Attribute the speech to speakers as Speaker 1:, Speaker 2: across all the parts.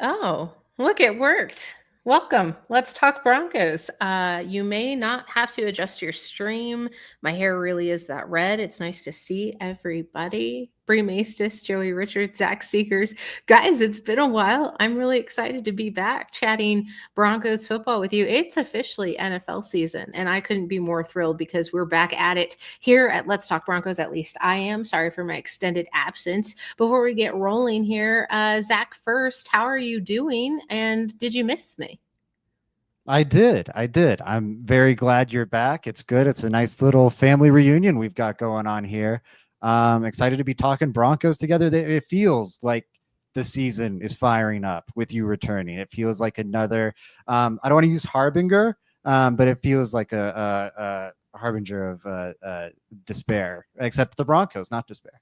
Speaker 1: Oh, look, it worked. Welcome. Let's talk Broncos. You may not have to adjust your stream. My hair really is that red. It's nice to see everybody. Bree Maestis, Joey Richards, Zach Seekers. Guys, it's been a while. I'm really excited to be back chatting Broncos football with you. It's officially NFL season, and I couldn't be more thrilled because we're back at it here at Let's Talk Broncos. At least I am. Sorry for my extended absence. Before we get rolling here, Zach, first, how are you doing? And did you miss me?
Speaker 2: I did. I did. I'm very glad you're back. It's good. It's a nice little family reunion we've got going on here. Excited to be talking Broncos together. It feels like the season is firing up with you returning. It feels like another, I don't want to use harbinger, but it feels like a harbinger of despair, except the Broncos, not despair.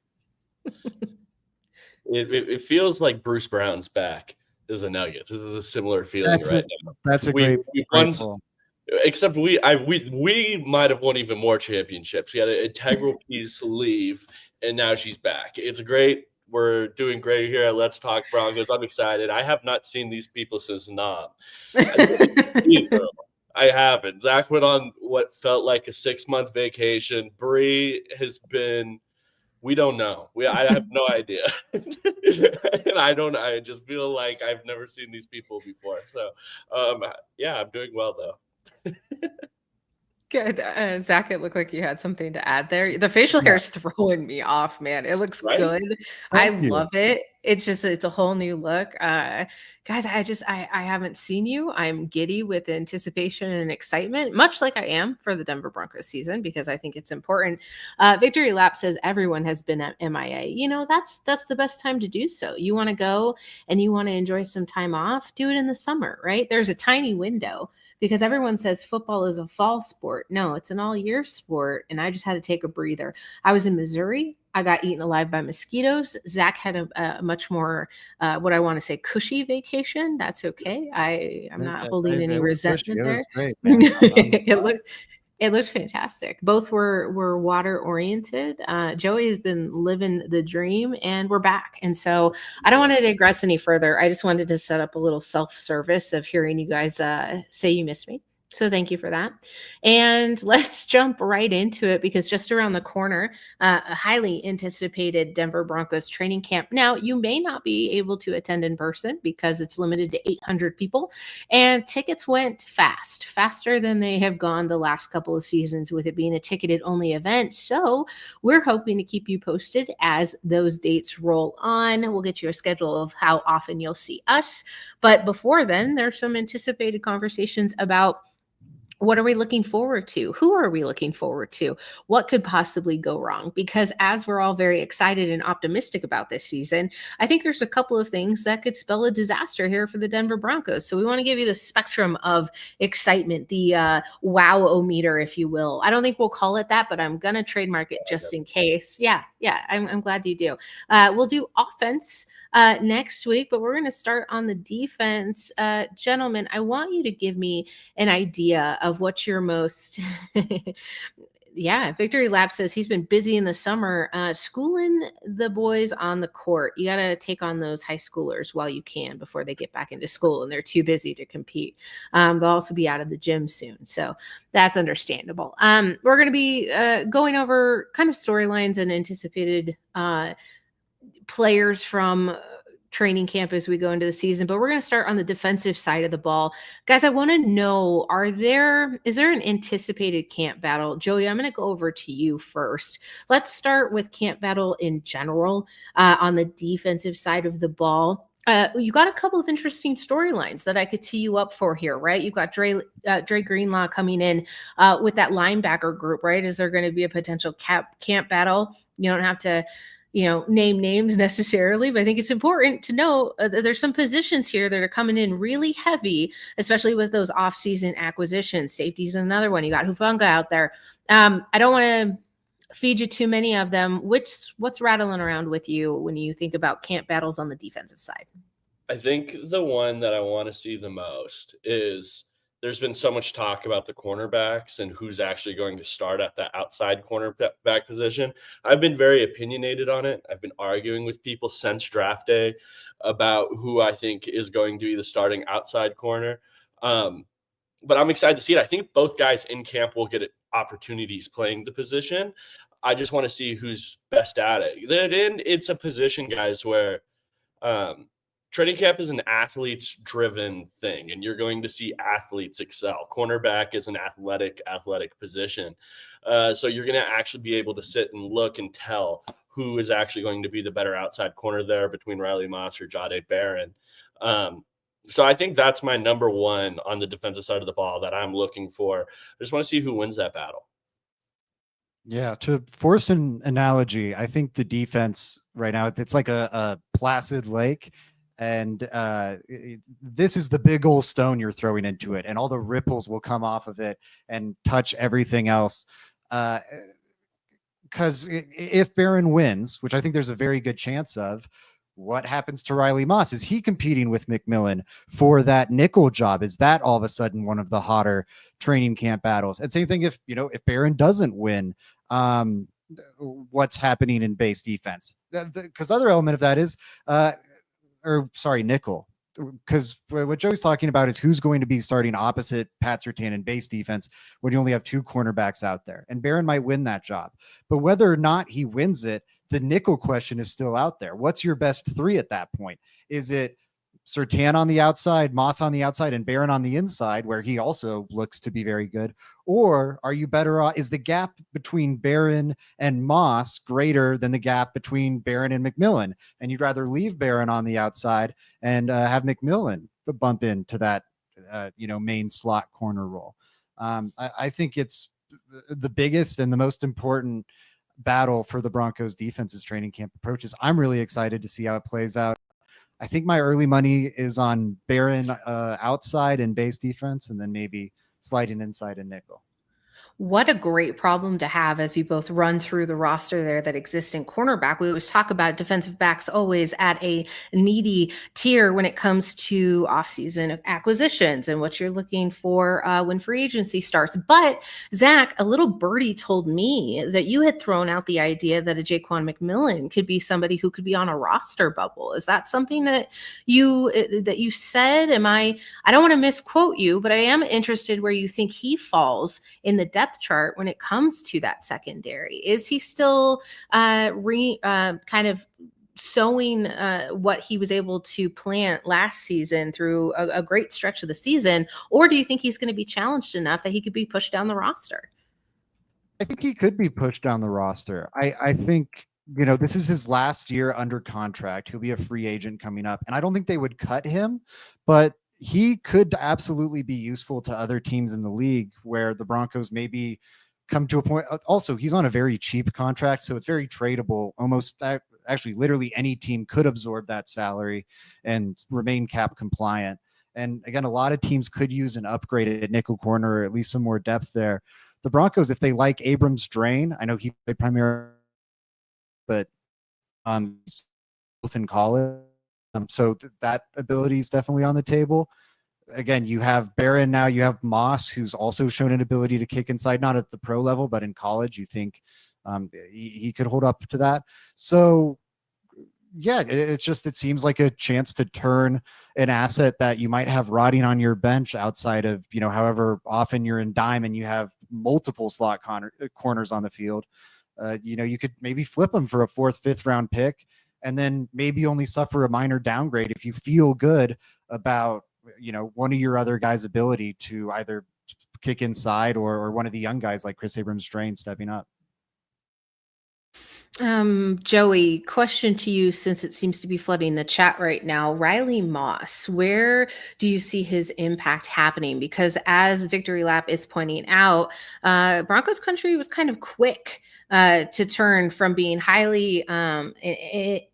Speaker 3: It feels like Bruce Brown's back as a Nugget. This is a similar feeling right now.
Speaker 2: That's a
Speaker 3: we won,
Speaker 2: great pull.
Speaker 3: except we might have won even more championships. We had an integral piece leave, and now she's back. It's great. We're doing great here at Let's Talk Broncos. I'm excited. I have not seen these people since Nam. I haven't. Zach went on what felt like a 6-month vacation. Bree has been. We don't know. I have no idea. And I just feel like I've never seen these people before. So, yeah, I'm doing well, though.
Speaker 1: Good. Zach, it looked like you had something to add there. The facial hair is throwing me off, man. It looks good. I love it. It's a whole new look. Guys, I haven't seen you. I'm giddy with anticipation and excitement, much like I am for the Denver Broncos season, because I think it's important. Victory Lap says everyone has been at MIA. You know, that's the best time to do so. You want to go and you want to enjoy some time off, do it in the summer, right? There's a tiny window because everyone says football is a fall sport. No, it's an all year sport. And I just had to take a breather. I was in Missouri. I got eaten alive by mosquitoes. Zach had a much more, what I want to say, cushy vacation. That's okay. I'm not holding any resentment there. It looked fantastic. Both were water oriented. Joey has been living the dream, and we're back. And so I don't want to digress any further. I just wanted to set up a little self-service of hearing you guys say you missed me. So thank you for that. And let's jump right into it because just around the corner, a highly anticipated Denver Broncos training camp. Now, you may not be able to attend in person because it's limited to 800 people, and tickets went fast, faster than they have gone the last couple of seasons with it being a ticketed only event. So we're hoping to keep you posted as those dates roll on. We'll get you a schedule of how often you'll see us. But before then, there's some anticipated conversations about what are we looking forward to? Who are we looking forward to? What could possibly go wrong? Because as we're all very excited and optimistic about this season, I think there's a couple of things that could spell a disaster here for the Denver Broncos. So we want to give you the spectrum of excitement, the wow-o-meter, if you will. I don't think we'll call it that, but I'm going to trademark it just in case. Yeah, I'm glad you do. We'll do offense next week, but we're going to start on the defense. Gentlemen, I want you to give me an idea of what your most Victory Lap says he's been busy in the summer schooling the boys on the court. You got to take on those high schoolers while you can before they get back into school and they're too busy to compete. They'll also be out of the gym soon. So that's understandable. We're going to be going over kind of storylines and anticipated players from training camp as we go into the season, but we're going to start on the defensive side of the ball. Guys, I want to know, is there an anticipated camp battle? Joey, I'm going to go over to you first. Let's start with camp battle in general on the defensive side of the ball. You got a couple of interesting storylines that I could tee you up for here, right? You've got Dre Greenlaw coming in with that linebacker group, right? Is there going to be a potential camp battle? You don't have to name names necessarily, but I think it's important to know there's some positions here that are coming in really heavy, especially with those off-season acquisitions. Safety's another one. You got Hufanga out there. I don't want to feed you too many of them. What's rattling around with you when you think about camp battles on the defensive side?
Speaker 3: I think the one that I want to see the most is there's been so much talk about the cornerbacks and who's actually going to start at the outside cornerback position. I've been very opinionated on it. I've been arguing with people since draft day. about who I think is going to be the starting outside corner. But I'm excited to see it. I think both guys in camp will get opportunities playing the position. I just want to see who's best at it. Then it's a position, guys, where training camp is an athletes-driven thing, and you're going to see athletes excel. Cornerback is an athletic position. So you're going to actually be able to sit and look and tell who is actually going to be the better outside corner there between Riley Moss or Jahdae Barron. So I think that's my number one on the defensive side of the ball that I'm looking for. I just want to see who wins that battle.
Speaker 2: Yeah, to force an analogy, I think the defense right now, it's like a placid lake, and this is the big old stone you're throwing into it, and all the ripples will come off of it and touch everything else. Because if Barron wins, which I think there's a very good chance of, what happens to Riley Moss? Is he competing with McMillan for that nickel job? Is that all of a sudden one of the hotter training camp battles? And same thing if Barron doesn't win, what's happening in base defense? Because the other element of that is, nickel. Because what Joey's talking about is who's going to be starting opposite Pat Surtain in base defense when you only have 2 cornerbacks out there. And Barron might win that job. But whether or not he wins it, the nickel question is still out there. What's your best 3 at that point? Is it Surtain on the outside, Moss on the outside, and Barron on the inside, where he also looks to be very good? Or are you better off? Is the gap between Barron and Moss greater than the gap between Barron and McMillan? And you'd rather leave Barron on the outside and have McMillan bump into that, main slot corner role. I think it's the biggest and the most important battle for the Broncos defense's training camp approaches. I'm really excited to see how it plays out. I think my early money is on Barron outside and base defense, and then maybe sliding inside and nickel.
Speaker 1: What a great problem to have as you both run through the roster there that exists in cornerback. We always talk about defensive backs always at a needy tier when it comes to offseason acquisitions and what you're looking for when free agency starts. But Zach, a little birdie told me that you had thrown out the idea that a Jaquan McMillan could be somebody who could be on a roster bubble. Is that something that you said? I don't want to misquote you, but I am interested where you think he falls in the depth chart when it comes to that secondary. Is he still kind of sowing what he was able to plant last season through a great stretch of the season, or do you think he's going to be challenged enough that he could be pushed down the roster?
Speaker 2: I think he could be pushed down the roster. I think this is his last year under contract. He'll be a free agent coming up, and I don't think they would cut him, but he could absolutely be useful to other teams in the league where the Broncos maybe come to a point. Also, he's on a very cheap contract, so it's very tradable. Almost actually, literally any team could absorb that salary and remain cap compliant. And again, a lot of teams could use an upgraded nickel corner or at least some more depth there. The Broncos, if they like Abrams Drain, I know he played primarily, but both in college. So that ability is definitely on the table. Again, you have Barron now. You have Moss, who's also shown an ability to kick inside, not at the pro level, but in college, you think he could hold up to that. So, yeah, it seems like a chance to turn an asset that you might have rotting on your bench outside of, however often you're in dime and you have multiple slot corners on the field. You could maybe flip them for a 4th, 5th round pick, and then maybe only suffer a minor downgrade if you feel good about, one of your other guys' ability to either kick inside or one of the young guys like Chris Abrams-Drain stepping up.
Speaker 1: Joey, question to you, since it seems to be flooding the chat right now. Riley Moss, where do you see his impact happening? Because as Victory Lap is pointing out, Broncos country was kind of quick to turn from being highly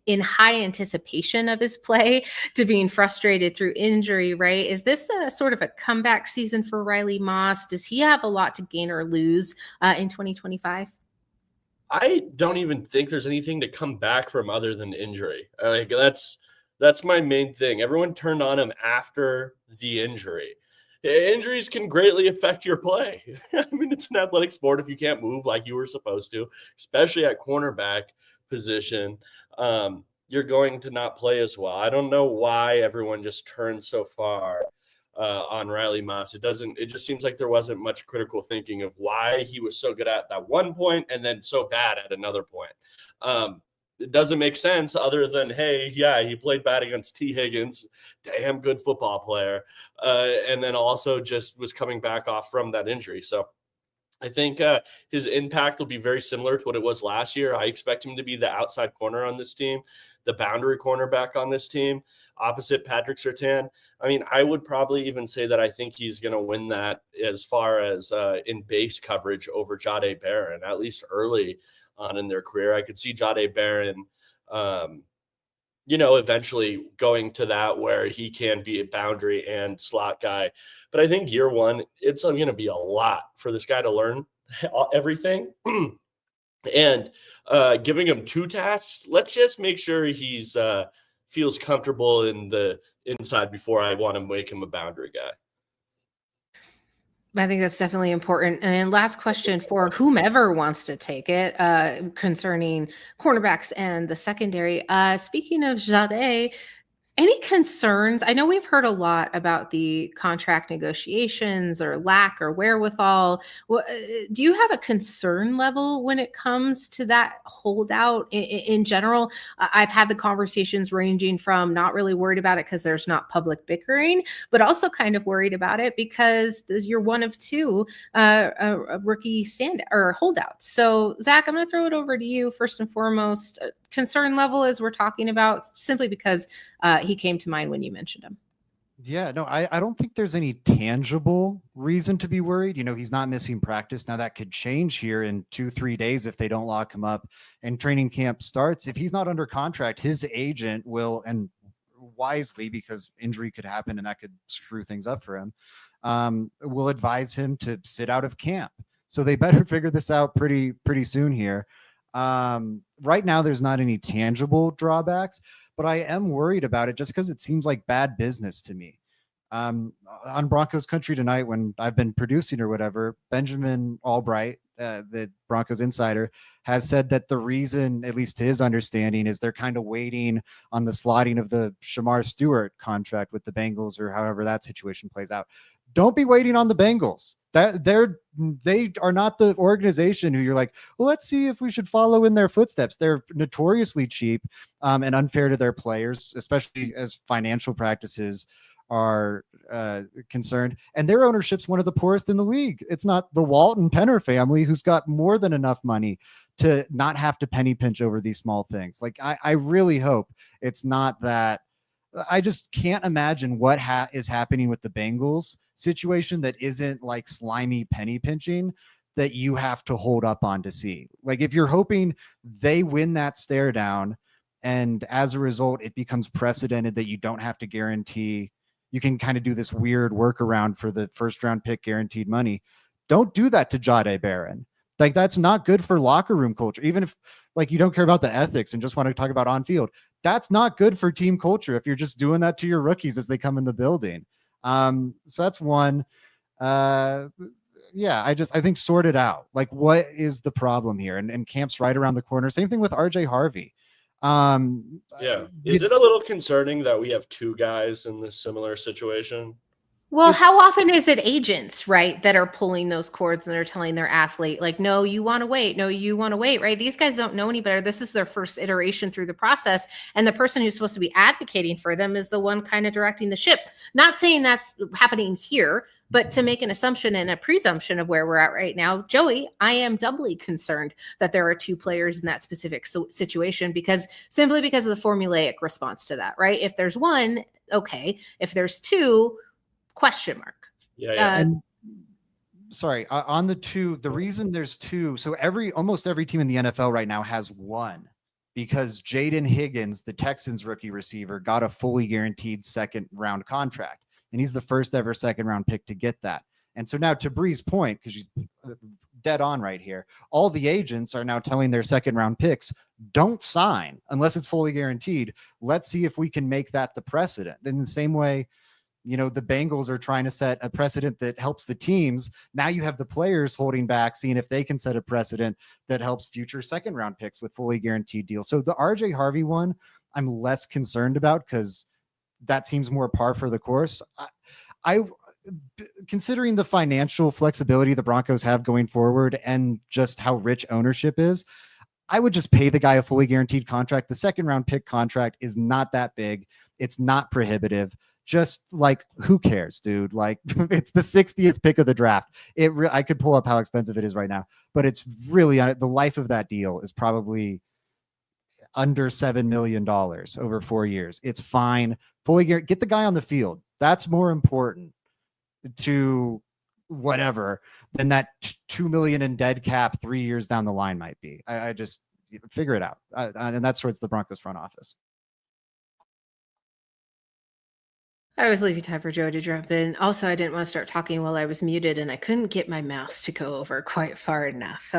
Speaker 1: in high anticipation of his play to being frustrated through injury, right? Is this a sort of a comeback season for Riley Moss? Does he have a lot to gain or lose in 2025?
Speaker 3: I don't even think there's anything to come back from other than injury. Like that's my main thing. Everyone turned on him after the injury. Injuries can greatly affect your play. I mean, it's an athletic sport if you can't move like you were supposed to, especially at cornerback position. you're going to not play as well. I don't know why everyone just turned so far on Riley Moss. It just seems like there wasn't much critical thinking of why he was so good at that one point and then so bad at another point. It doesn't make sense other than, hey, yeah, he played bad against T. Higgins, damn good football player, and then also just was coming back off from that injury. So I think his impact will be very similar to what it was last year. I expect him to be the outside corner on this team, the boundary cornerback on this team, opposite Patrick Surtain. I mean, I would probably even say that I think he's going to win that as far as in base coverage over Jahdae Barron, at least early on in their career. I could see Jahdae Barron, eventually going to that where he can be a boundary and slot guy. But I think year one, it's going to be a lot for this guy to learn everything. And giving him 2 tasks, let's just make sure he's feels comfortable in the inside before I want to make him a boundary guy.
Speaker 1: I think that's definitely important. And last question for whomever wants to take it concerning cornerbacks and the secondary. Speaking of Jahdae, any concerns? I know we've heard a lot about the contract negotiations or lack or wherewithal. Do you have a concern level when it comes to that holdout in general? I've had the conversations ranging from not really worried about it because there's not public bickering, but also kind of worried about it because you're one of 2 rookie stand or holdouts. So Zach, I'm going to throw it over to you first and foremost. Concern level as we're talking about, simply because he came to mind when you mentioned him.
Speaker 2: Yeah, no, I don't think there's any tangible reason to be worried. He's not missing practice. Now that could change here in 2-3 days if they don't lock him up and training camp starts. If he's not under contract, his agent will, and wisely, because injury could happen and that could screw things up for him, will advise him to sit out of camp. So they better figure this out pretty soon here. Right now, there's not any tangible drawbacks, but I am worried about it just because it seems like bad business to me. On Broncos Country tonight, when I've been producing or whatever, Benjamin Albright, the Broncos insider, has said that the reason, at least to his understanding, is they're kind of waiting on the slotting of the Shamar Stewart contract with the Bengals, or however that situation plays out. Don't be waiting on the Bengals. They are not the organization who you're like, well, let's see if we should follow in their footsteps. They're notoriously cheap and unfair to their players, especially as financial practices are concerned. And their ownership's one of the poorest in the league. It's not the Walton Penner family who's got more than enough money to not have to penny pinch over these small things. Like, I really hope it's not that. I just can't imagine what is happening with the Bengals situation that isn't like slimy penny pinching that you have to hold up on to see. Like, if you're hoping they win that stare down and as a result it becomes precedented that you don't have to guarantee, you can kind of do this weird workaround for the first round pick guaranteed money. Don't do that to Jahdae Barron. Like, that's not good for locker room culture. Even if like you don't care about the ethics and just want to talk about on field, that's not good for team culture if you're just doing that to your rookies as they come in the building. So that's one. I think sort it out. Like, what is the problem here? And camp's right around the corner. Same thing with RJ Harvey.
Speaker 3: Is it a little concerning that we have 2 guys in this similar situation?
Speaker 1: Well, how often is it agents, right, that are pulling those cords and they're telling their athlete, like, no, you want to wait. No, you want to wait, right? These guys don't know any better. This is their first iteration through the process. And the person who's supposed to be advocating for them is the one kind of directing the ship. Not saying that's happening here, but to make an assumption and a presumption of where we're at right now, Joey, I am doubly concerned that there are 2 players in that specific situation because of the formulaic response to that, right? If there's 1, okay. If there's 2, question mark.
Speaker 2: On the 2, the reason there's 2, so almost every team in the NFL right now has 1, because Jaden Higgins, the Texans rookie receiver, got a fully guaranteed second round contract, and he's the first ever second round pick to get that. And so now, to Bree's point, because she's dead on right here, all the agents are now telling their second round picks, don't sign unless it's fully guaranteed. Let's see if we can make that the precedent. In the same way, the Bengals are trying to set a precedent that helps the teams. Now you have the players holding back, seeing if they can set a precedent that helps future second round picks with fully guaranteed deals. So the RJ Harvey one, I'm less concerned about because that seems more par for the course. I considering the financial flexibility the Broncos have going forward and just how rich ownership is, I would just pay the guy a fully guaranteed contract. The second round pick contract is not that big. It's not prohibitive. Just like, who cares, dude? Like, it's the 60th pick of the draft. I could pull up how expensive it is right now, but it's really the life of that deal is probably under $7 million over 4 years. It's fine. Fully get the guy on the field. That's more important to whatever than that 2 million in dead cap 3 years down the line might be. I just figure it out. And that's towards the Broncos front office.
Speaker 1: I was leaving time for Joe to jump in. Also, I didn't want to start talking while I was muted, and I couldn't get my mouse to go over quite far enough.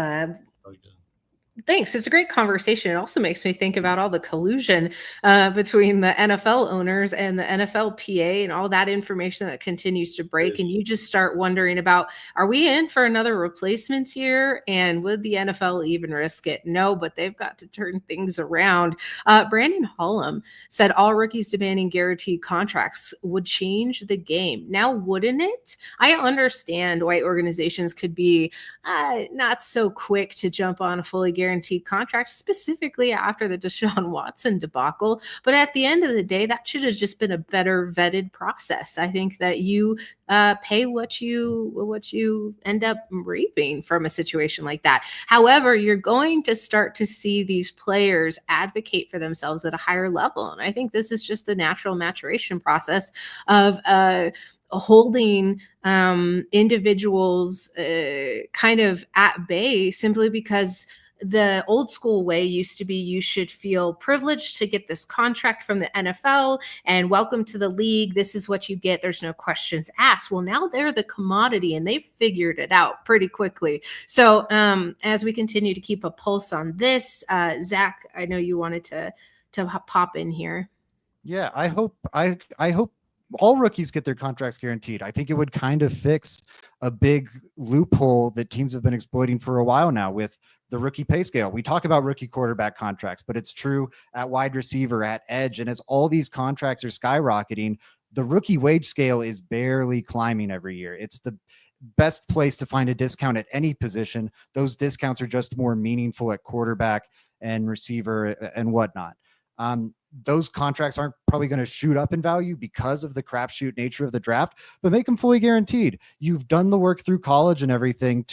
Speaker 1: Thanks. It's a great conversation. It also makes me think about all the collusion between the NFL owners and the NFLPA and all that information that continues to break. And you just start wondering about, are we in for another replacements year? And would the NFL even risk it? No, but they've got to turn things around. Brandon Hollum said all rookies demanding guaranteed contracts would change the game. Now, wouldn't it? I understand why organizations could be not so quick to jump on a fully guaranteed contract, specifically after the Deshaun Watson debacle. But at the end of the day, that should have just been a better vetted process. I think that you pay what you end up reaping from a situation like that. However, you're going to start to see these players advocate for themselves at a higher level. And I think this is just the natural maturation process of holding individuals kind of at bay simply because the old school way used to be you should feel privileged to get this contract from the NFL and welcome to the league. This is what you get. There's no questions asked. Well, now they're the commodity and they've figured it out pretty quickly. So as we continue to keep a pulse on this, Zach, I know you wanted to pop in here.
Speaker 2: Yeah, I hope all rookies get their contracts guaranteed. I think it would kind of fix a big loophole that teams have been exploiting for a while now with the rookie pay scale. We talk about rookie quarterback contracts, but it's true at wide receiver, at edge. And as all these contracts are skyrocketing, the rookie wage scale is barely climbing every year. It's the best place to find a discount at any position. Those discounts are just more meaningful at quarterback and receiver and whatnot. Those contracts aren't probably going to shoot up in value because of the crapshoot nature of the draft, but make them fully guaranteed. You've done the work through college and everything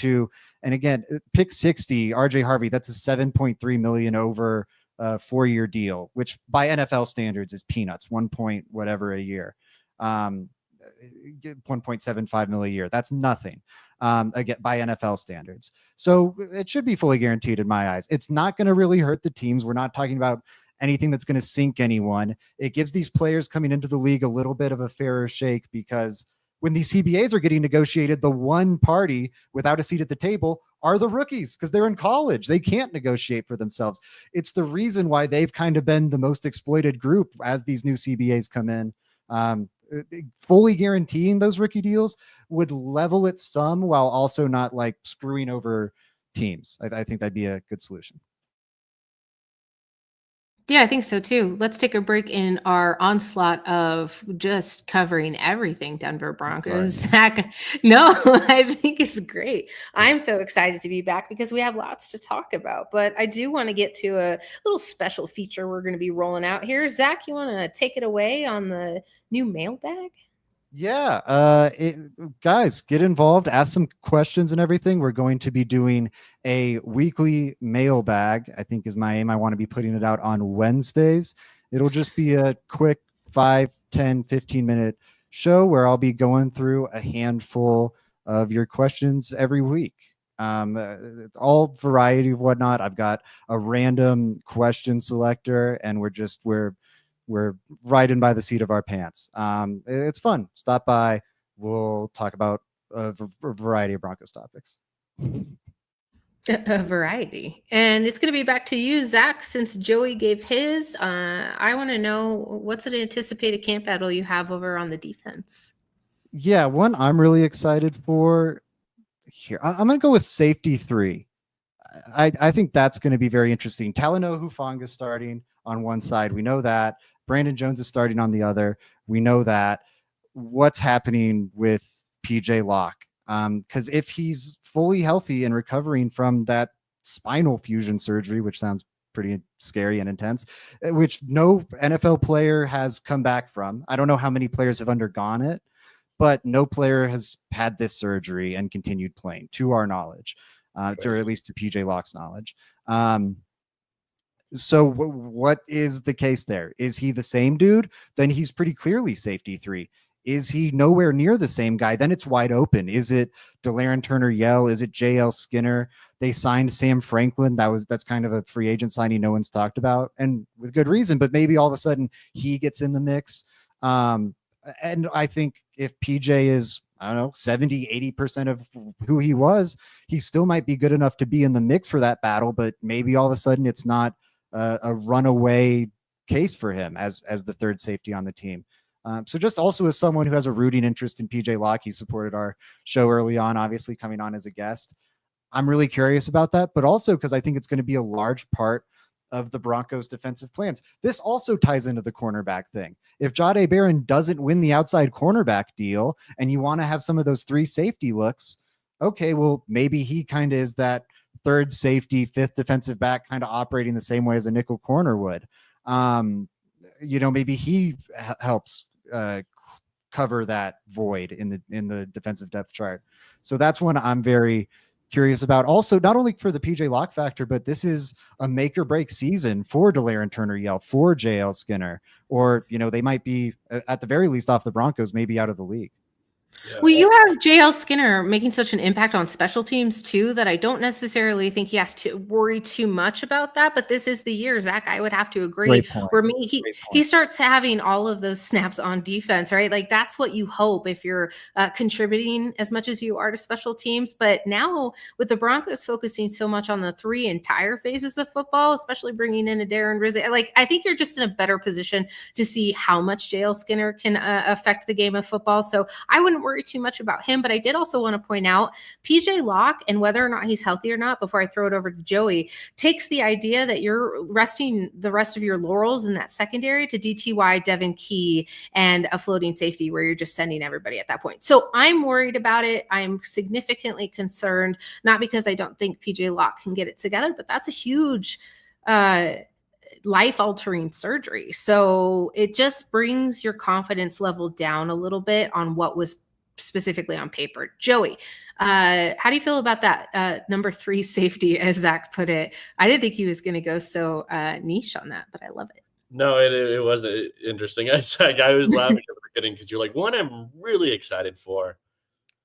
Speaker 2: and again, pick 60, RJ Harvey, that's a 7.3 million over a 4-year deal, which by NFL standards is peanuts, 1 point whatever a year, 1.75 million a year. That's nothing. Again, by NFL standards. So it should be fully guaranteed in my eyes. It's not going to really hurt the teams. We're not talking about anything that's going to sink anyone. It gives these players coming into the league a little bit of a fairer shake, because when these CBAs are getting negotiated, the one party without a seat at the table are the rookies because they're in college. They can't negotiate for themselves. It's the reason why they've kind of been the most exploited group as these new CBAs come in. Fully guaranteeing those rookie deals would level it some while also not like screwing over teams. I think that'd be a good solution.
Speaker 1: Yeah, I think so too. Let's take a break in our onslaught of just covering everything Denver Broncos. Zach, no, I think it's great. I'm so excited to be back because we have lots to talk about. But I do want to get to a little special feature we're going to be rolling out here. Zach, you want to take it away on the new mailbag?
Speaker 2: Yeah, guys, get involved, ask some questions and everything. We're going to be doing a weekly mailbag, I think is my aim. I want to be putting it out on Wednesdays. It'll just be a quick 5, 10, 15-minute show where I'll be going through a handful of your questions every week. All variety of whatnot. I've got a random question selector, and we're riding by the seat of our pants. It's fun. Stop by. We'll talk about a variety of Broncos topics.
Speaker 1: A variety. And it's going to be back to you, Zach, since Joey gave his. I want to know, what's an anticipated camp battle you have over on the defense?
Speaker 2: Yeah, one I'm really excited for here. I'm going to go with safety 3. I think that's going to be very interesting. Talanoa Hufanga starting. on one side. We know that. Brandon Jones is starting on the other. We know that. What's happening with PJ Locke? Because if he's fully healthy and recovering from that spinal fusion surgery, which sounds pretty scary and intense, which no NFL player has come back from. I don't know how many players have undergone it, but no player has had this surgery and continued playing, to our knowledge, or at least to PJ Locke's knowledge. So what is the case there? Is he the same dude? Then he's pretty clearly safety 3. Is he nowhere near the same guy? Then it's wide open. Is it Delaren Turner-Yell? Is it JL Skinner? They signed Sam Franklin. That's kind of a free agent signing no one's talked about, and with good reason, but maybe all of a sudden he gets in the mix. And I think if PJ is, I don't know, 70, 80% of who he was, he still might be good enough to be in the mix for that battle, but maybe all of a sudden it's not a runaway case for him as the third safety on the team. So just also as someone who has a rooting interest in PJ Locke, he supported our show early on, obviously coming on as a guest. I'm really curious about that, but also because I think it's going to be a large part of the Broncos defensive plans. This also ties into the cornerback thing. If Jahdae Barron doesn't win the outside cornerback deal and you want to have some of those 3 safety looks, okay, well, maybe he kind of is that third safety, 5th defensive back, kind of operating the same way as a nickel corner would. Maybe he helps cover that void in the defensive depth chart. So that's one I'm very curious about. Also, not only for the PJ Locke factor, but this is a make or break season for Delaren Turner-Yell, for JL Skinner, or, they might be at the very least off the Broncos, maybe out of the league.
Speaker 3: Yeah.
Speaker 1: Well, you have JL Skinner making such an impact on special teams too, that I don't necessarily think he has to worry too much about that. But this is the year, Zach, I would have to agree, where he starts having all of those snaps on defense, right? Like that's what you hope if you're contributing as much as you are to special teams. But now with the Broncos focusing so much on the 3 entire phases of football, especially bringing in a Darren Rizzi, like I think you're just in a better position to see how much JL Skinner can affect the game of football. So I wouldn't worry too much about him, but I did also want to point out PJ Locke, and whether or not he's healthy or not, before I throw it over to Joey, takes the idea that you're resting the rest of your laurels in that secondary to DTY, Devin Key, and a floating safety where you're just sending everybody at that point. So I'm worried about it. I'm significantly concerned, not because I don't think PJ Locke can get it together, but that's a huge life-altering surgery. So it just brings your confidence level down a little bit on what was specifically on paper. Joey, how do you feel about that number 3 safety, as Zach put it? I didn't think he was going to go so niche on that, but I love it.
Speaker 3: No, it wasn't interesting. I was laughing at the beginning because you're like, one I'm really excited for.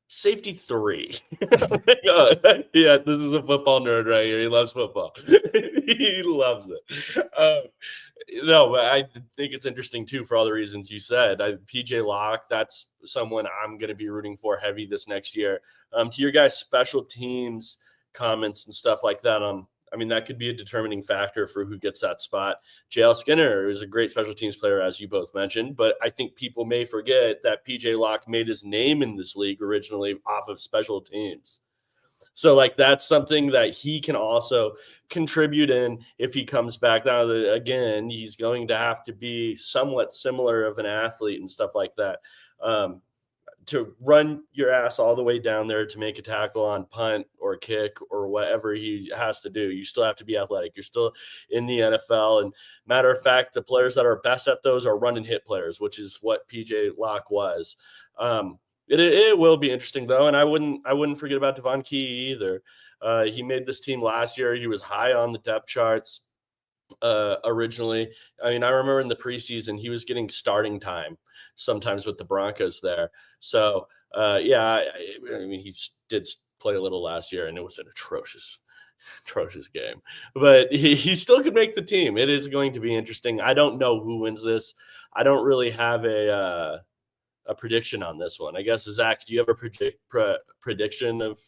Speaker 3: Safety 3. Like, yeah, this is a football nerd right here. He loves football. He loves it. No, but I think it's interesting too for all the reasons you said. PJ Locke, that's someone I'm going to be rooting for heavy this next year. To your guys' special teams comments and stuff like that, I mean, that could be a determining factor for who gets that spot. JL Skinner is a great special teams player, as you both mentioned, but I think people may forget that PJ Locke made his name in this league originally off of special teams. So, like, that's something that he can also contribute in if he comes back. Now, again, he's going to have to be somewhat similar of an athlete and stuff like that. To run your ass all the way down there to make a tackle on punt or kick or whatever he has to do. You still have to be athletic. You're still in the NFL. And matter of fact, the players that are best at those are run and hit players, which is what PJ Locke was. It will be interesting though. And I wouldn't forget about Devon Key either. He made this team last year. He was high on the depth charts originally. I mean, I remember in the preseason, he was getting starting time sometimes with the Broncos there. So, yeah, I mean, he did play a little last year, and it was an atrocious game. But he still could make the team. It is going to be interesting. I don't know who wins this. I don't really have a prediction on this one. I guess, Zach, do you have a prediction of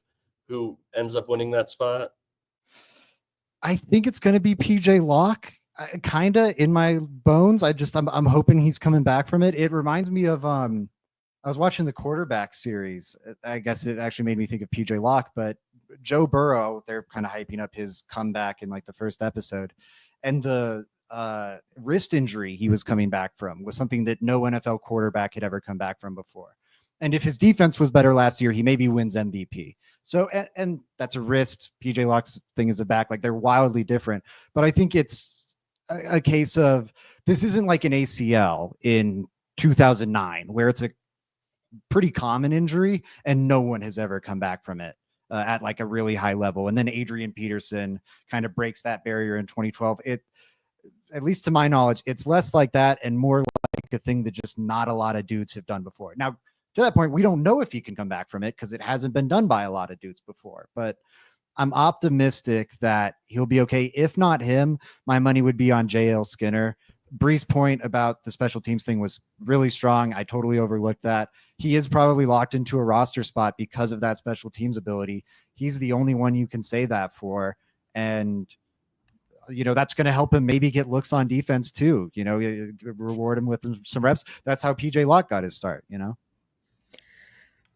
Speaker 3: who ends up winning that spot?
Speaker 2: I think it's going to be PJ Locke, kind of in my bones. I'm hoping he's coming back from it. It reminds me of I was watching the Quarterback series. I guess it actually made me think of PJ Locke, but Joe Burrow, they're kind of hyping up his comeback in like the first episode, and the wrist injury he was coming back from was something that no NFL quarterback had ever come back from before. And if his defense was better last year, he maybe wins MVP. So, and that's a wrist. PJ Locke's thing is a back. Like, they're wildly different. But I think it's a case of, this isn't like an ACL in 2009, where it's a pretty common injury and no one has ever come back from it at like a really high level. And then Adrian Peterson kind of breaks that barrier in 2012. At least to my knowledge, it's less like that and more like a thing that just not a lot of dudes have done before. Now, to that point, we don't know if he can come back from it because it hasn't been done by a lot of dudes before. But I'm optimistic that he'll be okay. If not him, my money would be on JL Skinner. Bree's point about the special teams thing was really strong. I totally overlooked that. He is probably locked into a roster spot because of that special teams ability. He's the only one you can say that for. And, you know, that's going to help him maybe get looks on defense too. You know, reward him with some reps. That's how PJ Locke got his start, you know?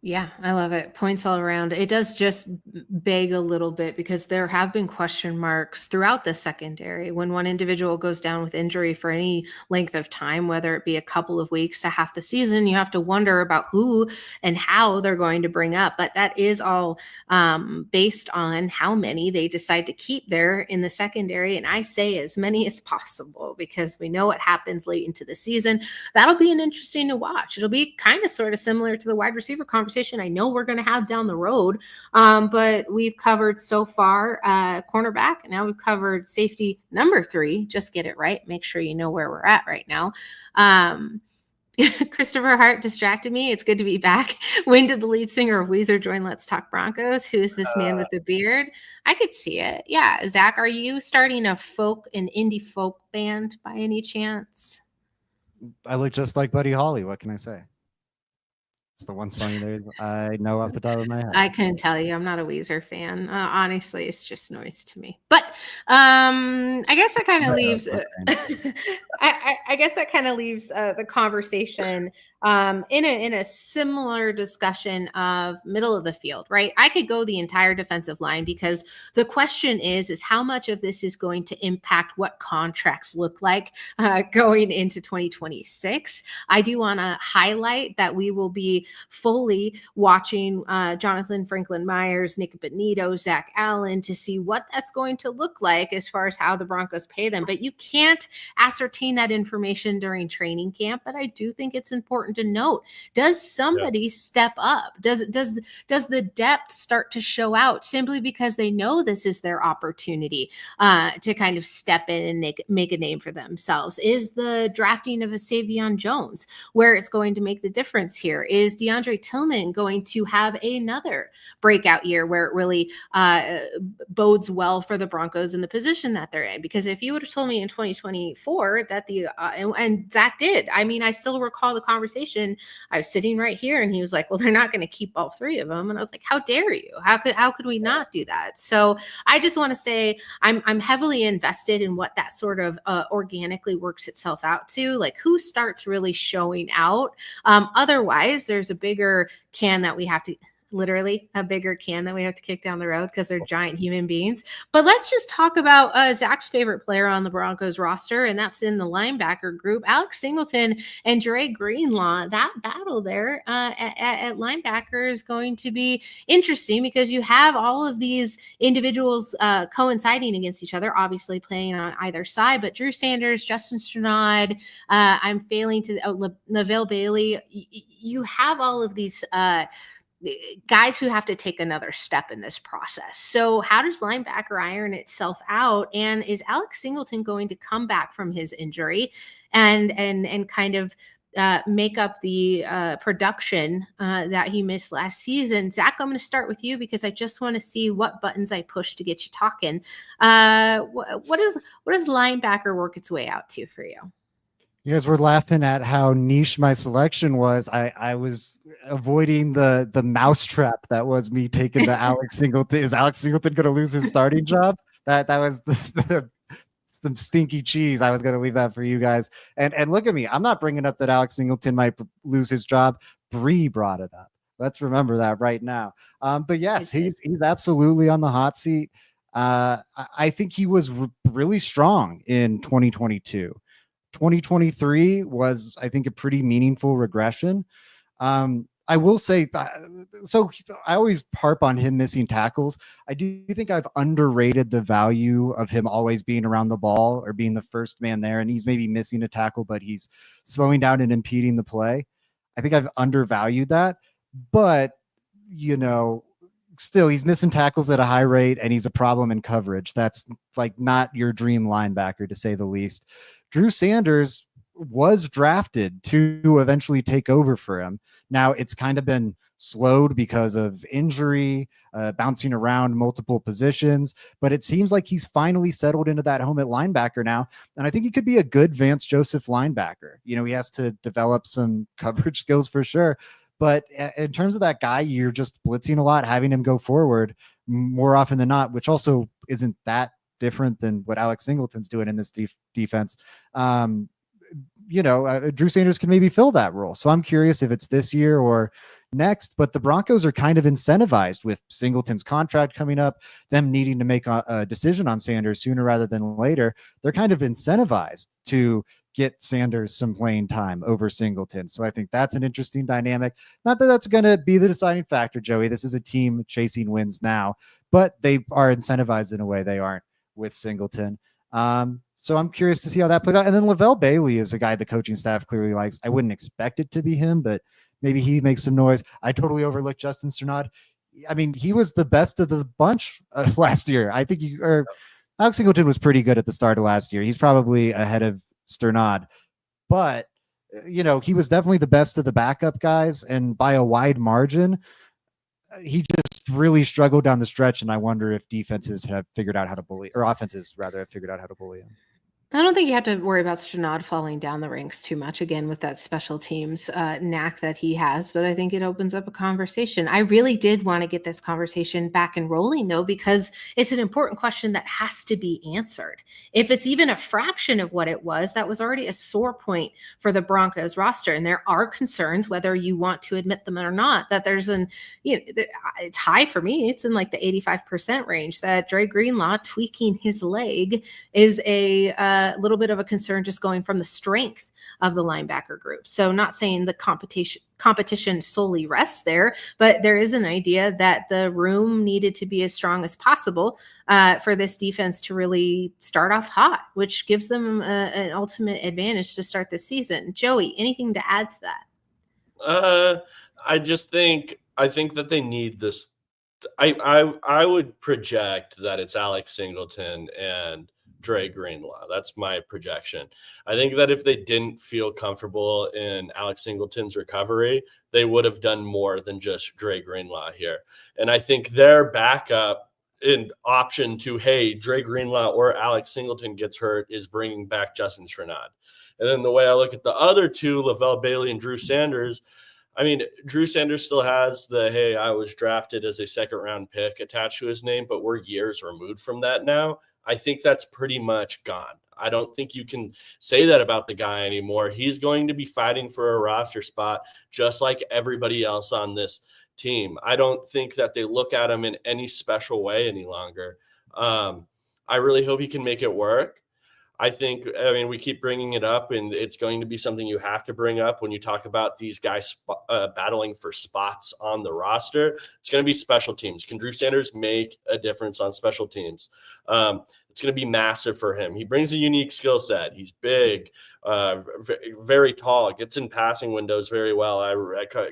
Speaker 1: Yeah, I love it. Points all around. It does just beg a little bit because there have been question marks throughout the secondary. When one individual goes down with injury for any length of time, whether it be a couple of weeks to half the season, you have to wonder about who and how they're going to bring up. But that is all based on how many they decide to keep there in the secondary. And I say as many as possible because we know what happens late into the season. That'll be an interesting to watch. It'll be kind of sort of similar to the wide receiver conversation I know we're going to have down the road. But we've covered so far cornerback. Now we've covered safety number 3. Just get it right. Make sure you know where we're at right now. Christopher Hart distracted me. It's good to be back. When did the lead singer of Weezer join Let's Talk Broncos? Who is this man with the beard? I could see it. Yeah. Zach, are you starting an indie folk band by any chance?
Speaker 2: I look just like Buddy Holly. What can I say? It's the one song there I know off the top of my head.
Speaker 1: I couldn't tell you. I'm not a Weezer fan. Honestly, it's just noise to me. But I guess that kind of leaves. I guess that kind of leaves the conversation in a similar discussion of middle of the field, right? I could go the entire defensive line because the question is how much of this is going to impact what contracts look like going into 2026. I do want to highlight that we will be fully watching Jonathan Franklin Myers, Nick Bonito, Zach Allen to see what that's going to look like as far as how the Broncos pay them. But you can't ascertain that information during training camp. But I do think it's important to note, does somebody step up? Does the depth start to show out simply because they know this is their opportunity to kind of step in and make a name for themselves? Is the drafting of a Savion Jones where it's going to make the difference here? Is DeAndre Tillman going to have another breakout year where it really bodes well for the Broncos in the position that they're in? Because if you would have told me in 2024 that and Zach did, I mean, I still recall the conversation. I was sitting right here and he was like, well, they're not going to keep all 3 of them. And I was like, how dare you? How could we not do that? So I just want to say I'm heavily invested in what that sort of organically works itself out to, like who starts really showing out. Otherwise, there's a bigger can that we have to kick down the road because they're giant human beings. But let's just talk about Zach's favorite player on the Broncos roster, and that's in the linebacker group, Alex Singleton and Jahdae Greenlaw. That battle there at linebacker is going to be interesting because you have all of these individuals coinciding against each other, obviously playing on either side, but Drew Sanders, Justin Strnad, I'm failing to Lavelle Bailey. You have all of these guys who have to take another step in this process. So how does linebacker iron itself out? And is Alex Singleton going to come back from his injury and kind of make up the production that he missed last season? Zach, I'm going to start with you because I just want to see what buttons I push to get you talking. What does linebacker work its way out to for you?
Speaker 2: You guys were laughing at how niche my selection was. I was avoiding the mousetrap that was me taking the Alex Singleton. Is Alex Singleton going to lose his starting job? That was some stinky cheese. I was going to leave that for you guys. And look at me. I'm not bringing up that Alex Singleton might lose his job. Bree brought it up. Let's remember that right now. But yes, he's absolutely on the hot seat. I think he was really strong in 2022. 2023 was, I think, a pretty meaningful regression. I will say, so I always harp on him missing tackles. I do think I've underrated the value of him always being around the ball or being the first man there. And he's maybe missing a tackle, but he's slowing down and impeding the play. I think I've undervalued that. But, you know, still he's missing tackles at a high rate and he's a problem in coverage. That's like not your dream linebacker, to say the least. Drew Sanders was drafted to eventually take over for him. Now it's kind of been slowed because of injury, bouncing around multiple positions, but it seems like he's finally settled into that home at linebacker now. And I think he could be a good Vance Joseph linebacker. You know, he has to develop some coverage skills for sure. But in terms of that guy, you're just blitzing a lot, having him go forward more often than not, which also isn't that different than what Alex Singleton's doing in this defense. Drew Sanders can maybe fill that role. So I'm curious if it's this year or next, but the Broncos are kind of incentivized with Singleton's contract coming up, them needing to make a decision on Sanders sooner rather than later. They're kind of incentivized to get Sanders some playing time over Singleton. So I think that's an interesting dynamic. Not that that's going to be the deciding factor, Joey. This is a team chasing wins now, but they are incentivized in a way they aren't with Singleton. So I'm curious to see how that plays out. And then Lavelle Bailey is a guy the coaching staff clearly likes. I wouldn't expect it to be him, but maybe he makes some noise. I totally overlooked Justin Strnad. I mean, he was the best of the bunch last year. I think Alex Singleton was pretty good at the start of last year. He's probably ahead of Strnad, but he was definitely the best of the backup guys, and by a wide margin. He just really struggled down the stretch, and I wonder if defenses have figured out how to bully, or offenses rather have figured out how to bully him.
Speaker 1: I don't think you have to worry about Strnad falling down the ranks too much, again, with that special teams knack that he has, but I think it opens up a conversation. I really did want to get this conversation back and rolling, though, because it's an important question that has to be answered. If it's even a fraction of what it was, that was already a sore point for the Broncos roster, and there are concerns, whether you want to admit them or not, that there's it's high for me. It's in like the 85% range that Dre Greenlaw tweaking his leg is a little bit of a concern, just going from the strength of the linebacker group. So not saying the competition solely rests there, but there is an idea that the room needed to be as strong as possible for this defense to really start off hot, which gives them an ultimate advantage to start the season. Joey, anything to add to that?
Speaker 3: I think that they need this. I would project that it's Alex Singleton and Dre Greenlaw. That's my projection. I think that if they didn't feel comfortable in Alex Singleton's recovery, they would have done more than just Dre Greenlaw here. And I think their backup in option to, hey, Dre Greenlaw or Alex Singleton gets hurt is bringing back Justin Strnad. And then the way I look at the other two, Lavelle Bailey and Drew Sanders, I mean, Drew Sanders still has the, hey, I was drafted as a second-round pick attached to his name, but we're years removed from that now. I think that's pretty much gone. I don't think you can say that about the guy anymore. He's going to be fighting for a roster spot just like everybody else on this team. I don't think that they look at him in any special way any longer. I really hope he can make it work. We keep bringing it up, and it's going to be something you have to bring up when you talk about these guys battling for spots on the roster. It's going to be special teams. Can Drew Sanders make a difference on special teams? It's going to be massive for him. He brings a unique skill set. He's big, very tall, gets in passing windows very well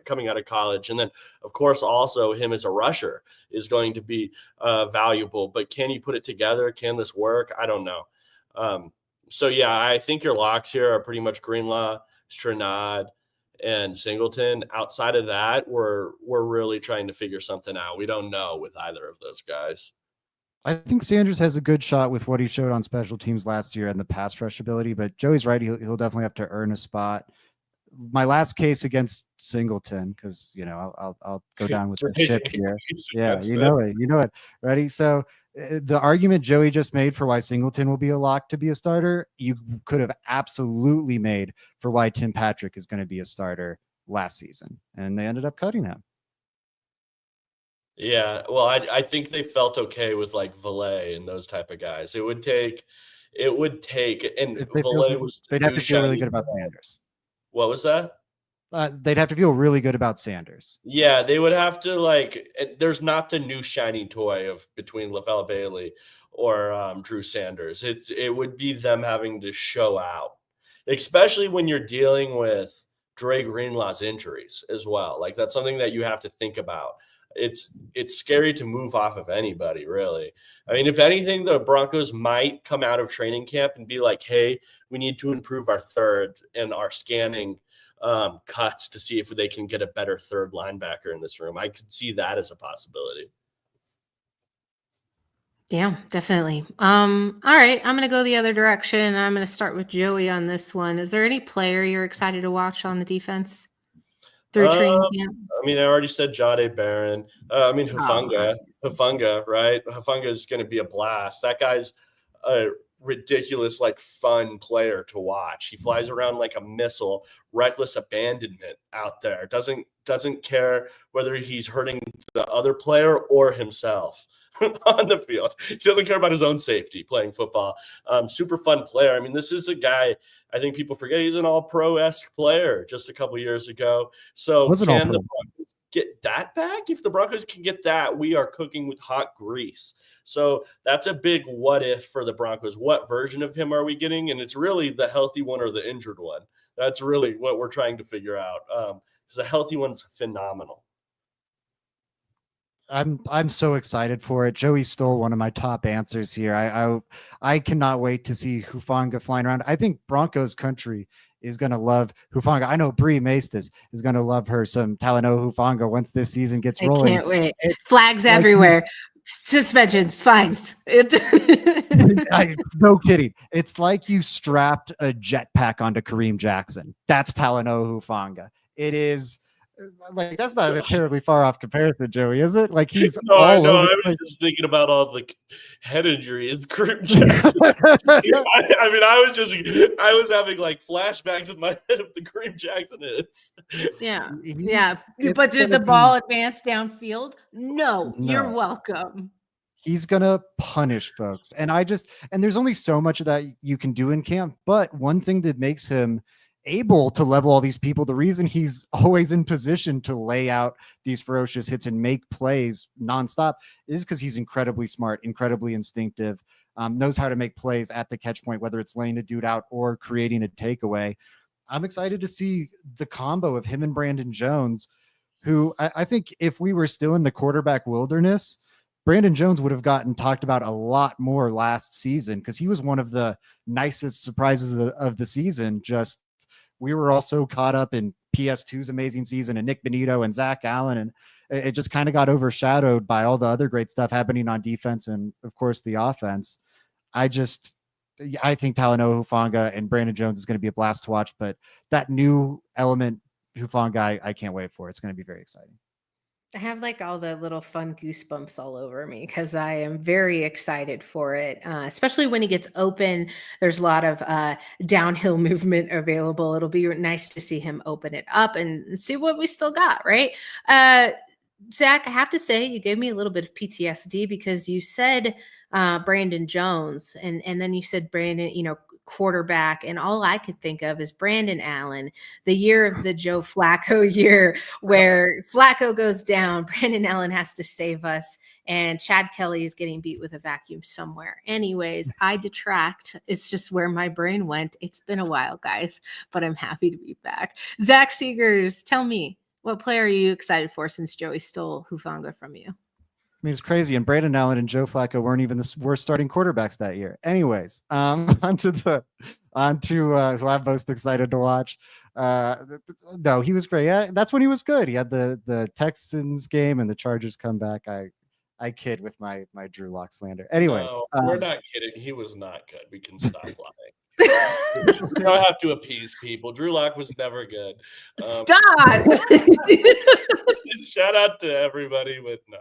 Speaker 3: coming out of college. And then, of course, also him as a rusher is going to be valuable. But can he put it together? Can this work? I don't know. So, yeah, I think your locks here are pretty much Greenlaw, Strnad, and Singleton. Outside of that, we're really trying to figure something out. We don't know with either of those guys.
Speaker 2: I think Sanders has a good shot with what he showed on special teams last year and the pass rush ability, but Joey's right. He'll definitely have to earn a spot. My last case against Singleton, because, I'll go down with the ship here. Yeah, you know it. Ready? So the argument Joey just made for why Singleton will be a lock to be a starter, you could have absolutely made for why Tim Patrick is going to be a starter last season, and they ended up cutting him.
Speaker 3: Yeah, well, I think they felt okay with like Valet and those type of guys. It would take, and
Speaker 2: If they feel
Speaker 3: Valet
Speaker 2: good,
Speaker 3: was the
Speaker 2: they'd have
Speaker 3: new
Speaker 2: to feel really
Speaker 3: shiny.
Speaker 2: good about Sanders.
Speaker 3: What was that?
Speaker 2: They'd have to feel really good about Sanders.
Speaker 3: Yeah, they would have to there's not the new shiny toy of between LaVelle Bailey or Drew Sanders. It would be them having to show out, especially when you're dealing with Dre Greenlaw's injuries as well. Like that's something that you have to think about. It's scary to move off of anybody, really. I mean, if anything, the Broncos might come out of training camp and be like, "Hey, we need to improve our third and our scanning cuts to see if they can get a better third linebacker in this room." I could see that as a possibility.
Speaker 1: Yeah, definitely. All right, I'm gonna go the other direction. I'm gonna start with Joey on this one. Is there any player you're excited to watch on the defense through training
Speaker 3: Um,
Speaker 1: camp?
Speaker 3: I mean, I already said Jahdae Barron. I mean,
Speaker 1: Oh,
Speaker 3: Hufanga, right? Hufanga is going to be a blast. That guy's a ridiculous, like, fun player to watch. He flies around like a missile, reckless abandonment out there. Doesn't care whether he's hurting the other player or himself on the field. He doesn't care about his own safety playing football. Super fun player. I mean, this is a guy. I think people forget he's an all-pro-esque player just a couple years ago. So
Speaker 2: Wasn't all
Speaker 3: can the
Speaker 2: pro.
Speaker 3: Broncos get that back? If the Broncos can get that, we are cooking with hot grease. So that's a big what if for the Broncos. What version of him are we getting? And it's really the healthy one or the injured one. That's really what we're trying to figure out. Because the healthy one's phenomenal.
Speaker 2: I'm so excited for it. Joey stole one of my top answers here. I cannot wait to see Hufanga flying around. I think Broncos country is going to love Hufanga. I know Bree Maestas is going to love her some Talanoa Hufanga once this season gets
Speaker 1: I
Speaker 2: rolling.
Speaker 1: can't wait. Flags everywhere. Suspensions, fines.
Speaker 2: No kidding. It's like you strapped a jetpack onto Kareem Jackson. That's Talanoa Hufanga. It is like that's not a terribly far off comparison, Joey, is it? Like he's
Speaker 3: No, I
Speaker 2: all
Speaker 3: know.
Speaker 2: over
Speaker 3: I
Speaker 2: the
Speaker 3: was
Speaker 2: place.
Speaker 3: just thinking about all the head injuries. Kareem Jackson. I mean, I was having like flashbacks in my head of the Kareem Jackson hits.
Speaker 1: Yeah.
Speaker 2: He's- it's
Speaker 1: But did
Speaker 2: gonna
Speaker 1: the
Speaker 2: be-
Speaker 1: ball advance downfield? No, you're
Speaker 2: No.
Speaker 1: welcome.
Speaker 2: He's gonna punish folks. And there's only so much of that you can do in camp. But one thing that makes him able to level all these people, the reason he's always in position to lay out these ferocious hits and make plays nonstop is because he's incredibly smart, incredibly instinctive, knows how to make plays at the catch point, whether it's laying a dude out or creating a takeaway. I'm excited to see the combo of him and Brandon Jones, who I think if we were still in the quarterback wilderness, Brandon Jones would have gotten talked about a lot more last season because he was one of the nicest surprises of the season. Just we were also caught up in PS2's amazing season and Nick Benito and Zach Allen, and it just kind of got overshadowed by all the other great stuff happening on defense and, of course, the offense. I think Talanoa Hufanga and Brandon Jones is going to be a blast to watch, but that new element Hufanga, I can't wait for. It's going to be very exciting.
Speaker 1: I have like all the little fun goosebumps all over me because I am very excited for it, especially when he gets open. There's a lot of downhill movement available. It'll be nice to see him open it up and see what we still got, right? Zach, I have to say, you gave me a little bit of PTSD because you said Brandon Jones and then you said Brandon, quarterback, and all I could think of is Brandon Allen, the year of the Joe Flacco year, where Flacco goes down, Brandon Allen has to save us, and Chad Kelly is getting beat with a vacuum somewhere. Anyways, I detract. It's just where my brain went. It's been a while, guys, but I'm happy to be back. Zach Seegers, tell me, what player are you excited for since Joey stole Hufanga from you?
Speaker 2: I mean, it's crazy. And Brandon Allen and Joe Flacco weren't even the worst starting quarterbacks that year. Anyways, on to who I'm most excited to watch. No, he was great. Yeah, that's when he was good. He had the Texans game and the Chargers comeback. I kid with my Drew Lock slander. Anyways,
Speaker 3: No, we're not kidding. He was not good. We can stop lying. You don't have to appease people. Drew Lock was never good.
Speaker 1: Stop.
Speaker 3: Shout out to everybody, but no.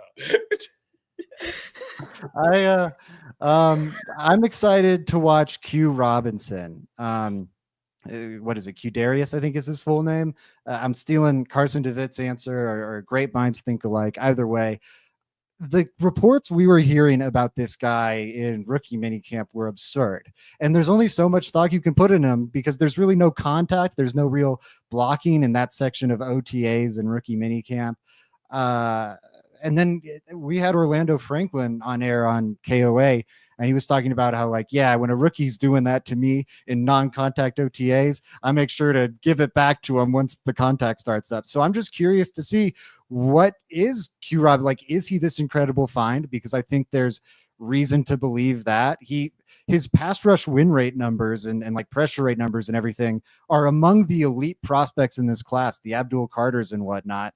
Speaker 2: I'm excited to watch Q Robinson. What is it? Q Darius, I think is his full name. I'm stealing Carson DeWitt's answer, or great minds think alike. Either way, the reports we were hearing about this guy in rookie minicamp were absurd. And there's only so much stock you can put in him because there's really no contact. There's no real blocking in that section of OTAs and rookie minicamp. And then we had Orlando Franklin on air on KOA, and he was talking about how, like, yeah, when a rookie's doing that to me in non-contact OTAs, I make sure to give it back to him once the contact starts up. So I'm just curious to see, what is Q-Rob like? Is he this incredible find? Because I think there's reason to believe that his pass rush win rate numbers and like pressure rate numbers and everything are among the elite prospects in this class, the Abdul Carters and whatnot.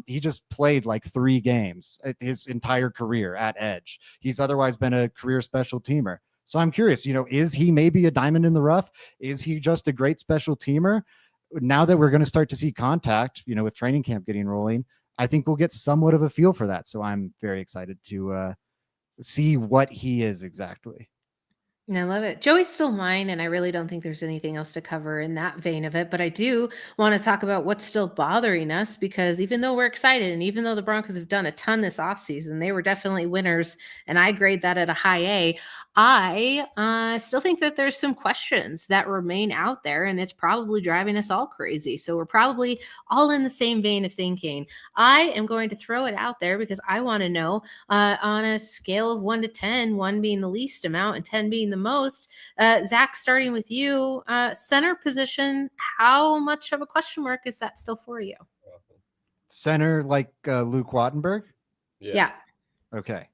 Speaker 2: He just played like 3 games his entire career at edge. He's otherwise been a career special teamer. So I'm curious, is he maybe a diamond in the rough? Is he just a great special teamer? Now that we're going to start to see contact, with training camp getting rolling, I think we'll get somewhat of a feel for that. So I'm very excited to see what he is exactly.
Speaker 1: I love it. Joey's still mine, and I really don't think there's anything else to cover in that vein of it. But I do want to talk about what's still bothering us, because even though we're excited and even though the Broncos have done a ton this offseason, they were definitely winners, and I grade that at a high A. I still think that there's some questions that remain out there, and it's probably driving us all crazy. So we're probably all in the same vein of thinking. I am going to throw it out there because I want to know, on a scale of 1 to 10, 1 being the least amount and 10 being the most. Zach, starting with you, center position, how much of a question mark is that still for you?
Speaker 2: Center like Luke Wattenberg?
Speaker 1: Yeah.
Speaker 2: Okay.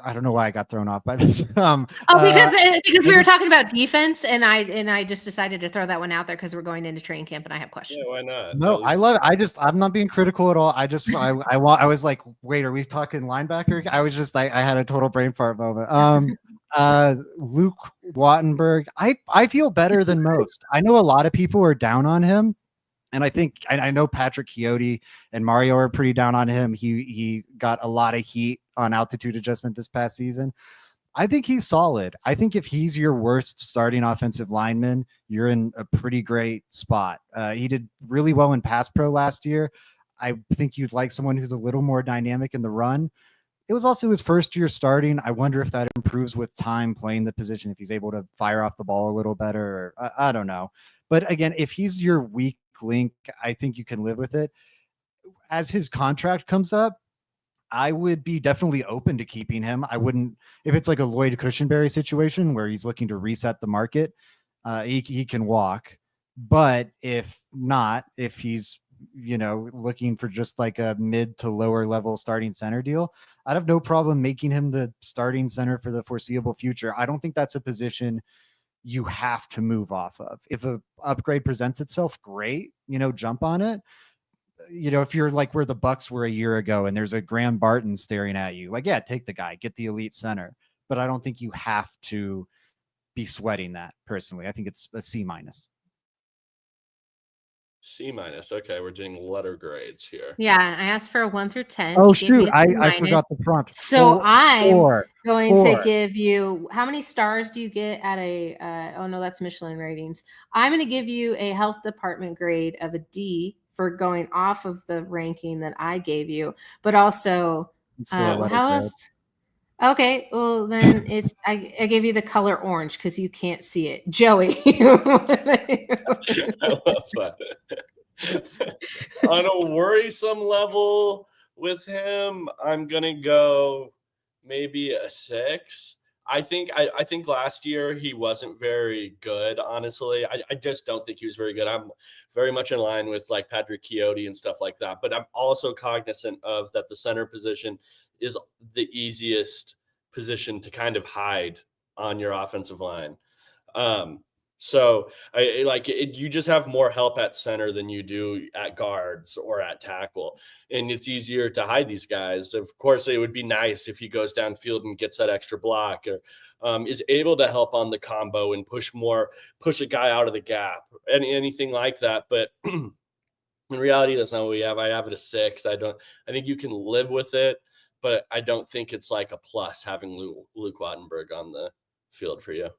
Speaker 2: I don't know why I got thrown off by this.
Speaker 1: Because we were talking about defense, and I just decided to throw that one out there because we're going into training camp and I have questions.
Speaker 3: Yeah, why not?
Speaker 2: No, I love it. I'm not being critical at all. I was like, wait, are we talking linebacker? I had a total brain fart moment. Luke Wattenberg, I feel better than most. I know a lot of people are down on him. And I think I know Patrick Chiotti and Mario are pretty down on him. He got a lot of heat on altitude adjustment this past season. I think he's solid. I think if he's your worst starting offensive lineman, you're in a pretty great spot. He did really well in pass pro last year. I think you'd like someone who's a little more dynamic in the run. It was also his first year starting. I wonder if that improves with time playing the position, if he's able to fire off the ball a little better. I don't know. But again, if he's your weak link, I think you can live with it. As his contract comes up, I would be definitely open to keeping him. I wouldn't, if it's like a Lloyd Cushenberry situation where he's looking to reset the market, he can walk. But if not, if he's, looking for just like a mid to lower level starting center deal, I'd have no problem making him the starting center for the foreseeable future. I don't think that's a position you have to move off of. If a upgrade presents itself, great, jump on it. If you're like where the Bucks were a year ago and there's a Graham Barton staring at you, like, yeah, take the guy, get the elite center. But I don't think you have to be sweating that personally. I think it's a C-.
Speaker 3: C-. Okay, we're doing letter grades here.
Speaker 1: Yeah, I asked for a 1 through 10.
Speaker 2: Oh, shoot, I forgot the prompt.
Speaker 1: So I'm going
Speaker 2: four.
Speaker 1: to give you, how many stars do you get at a, oh no, that's Michelin ratings. I'm going to give you a health department grade of a D for going off of the ranking that I gave you, but also, how else? Okay, well then it's I gave you the color orange because you can't see it. Joey.
Speaker 3: I love that. On a worrisome level with him, I'm gonna go maybe a 6. I think last year he wasn't very good, honestly. I just don't think he was very good. I'm very much in line with like Patrick Chiotti and stuff like that. But I'm also cognizant of that the center position is the easiest position to kind of hide on your offensive line. So you just have more help at center than you do at guards or at tackle. And it's easier to hide these guys. Of course, it would be nice if he goes downfield and gets that extra block or is able to help on the combo and push a guy out of the gap, anything like that. But in reality, that's not what we have. I have it a 6. I think you can live with it, but I don't think it's like a plus having Luke Wattenberg on the field for you.